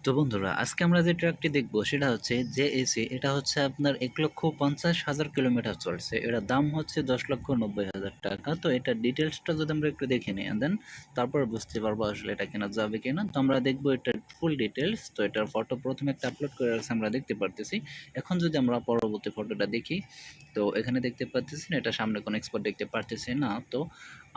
তো বন্ধুরা, আজকে আমরা যে ট্রাকটি দেখবো সেটা হচ্ছে জেএসি। এটা হচ্ছে আপনার 1,50,000 কিলোমিটার চলছে। এটার দাম হচ্ছে 10,90,000 টাকা। তো এটার ডিটেলসটা যদি আমরা একটু দেখে নিই, দেন তারপর বুঝতে পারবো আসলে এটা কেনা যাবে কিনা। তো আমরা দেখবো এটার ফুল ডিটেলস। তো এটার ফটো প্রথমে একটা আপলোড করে রাখছে, আমরা দেখতে পারতেছি। এখন যদি আমরা পরবর্তী ফটোটা দেখি, তো এখানে দেখতে পাচ্তেছি না, এটা সামনে কোনো এক্সপোর্ট দেখতে পারতেছি না। তো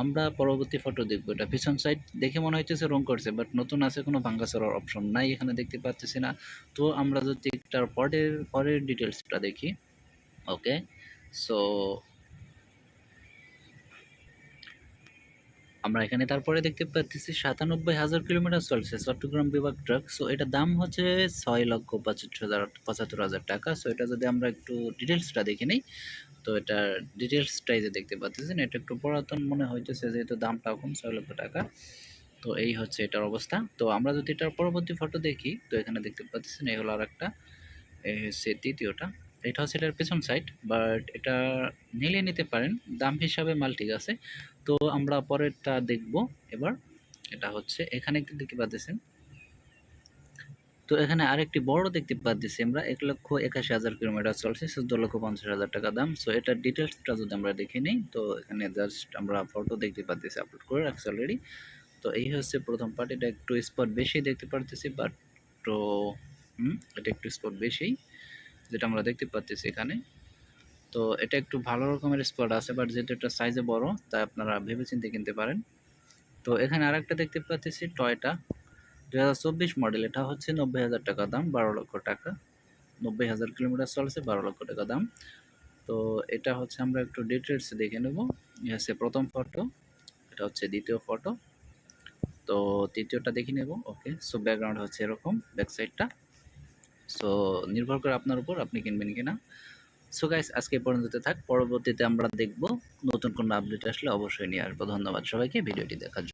আমরা পরবর্তী ফটো দেখবো। এটা পিছন সাইড দেখে মনে হইতেছে রং করছে, বাট নতুন আছে, কোনো ভাঙাচোরার অপশন নাই এখানে, দেখতে পাচ্তেছি না। তো আমরা যদি এটার পরের পরের ডিটেলসটা দেখি। ওকে, সো আমরা এখানে তারপরে দেখতে পাচ্ছি 97,000 কিলোমিটার চলছে, চট্টগ্রাম বিভাগ ট্রাক। সো এটা দাম হচ্ছে 6,75,000 টাকা। সো এটা যদি আমরা একটু ডিটেলসটা দেখে নিই, তো এটার ডিটেলসটাই যে দেখতে পাচ্ছেন, এটা একটু পুরাতন মনে হইতেছে যেহেতু দামটা কম, 6 লক্ষ টাকা। তো এই হচ্ছে এটার অবস্থা। তো আমরা যদি এটার পরবর্তী ফটো দেখি, তো এখানে দেখতে পাচ্ছেন এই হলো আর একটা, এই হচ্ছে তৃতীয়টা। এটা হচ্ছে এটার পেছন সাইড, বাট এটা নিলে নিতে পারেন, দাম হিসাবে মাল ঠিক আছে। তো আমরা পরেরটা দেখব এবার। এটা হচ্ছে এখানে একটু দেখতে পাচ্ছেন, তো এখানে আরেকটি বড় দেখতে পাচ্ছি আমরা, 1,81,000 কিলোমিটার চলছে, 14,50,000 টাকা দাম। সো এটার ডিটেলসটা যদি আমরা দেখে নিই, তো এখানে জাস্ট আমরা ফটো দেখতে পাচ্ছি, আপলোড করে রাখছি অলরেডি। তো এই হচ্ছে প্রথম পার্ট। এটা একটু স্পট বেশি দেখতে পারতেছি, বাট তো এটা একটু স্পট বেশি যেটা আমরা দেখতে পাচ্ছি এখানে। তো এটা একটু ভালো রকমের স্পট আছে, বাট যেহেতু এটা সাইজে বড়, তাই আপনারা ভেবেচিন্তে কিনতে পারেন। তো এখানে আরেকটা দেখতে পাচ্ছি টয়টা, 2024 মডেল। এটা হচ্ছে 90,000 টাকা দাম, 12 লক্ষ টাকা। 90,000 কিলোমিটার চলছে, 12 লক্ষ টাকা দাম। তো এটা হচ্ছে আমরা একটু ডিটেলস দেখে নেব। এই হচ্ছে প্রথম ফটো, এটা হচ্ছে দ্বিতীয় ফটো, তো তৃতীয়টা দেখে নেব। ওকে, সো ব্যাকগ্রাউন্ড হচ্ছে এরকম, ব্যাক সাইডটা। সো নির্ভর করে আপনার উপর, আপনি কিনবেন কিনা। সো গাইস, আজকে এই পর্যন্ত থাক। পরবর্তীতে আমরা দেখব নতুন কোনো আপডেট আসলে অবশ্যই নিয়ে আসবো। ধন্যবাদ সবাইকে ভিডিওটি দেখার জন্য।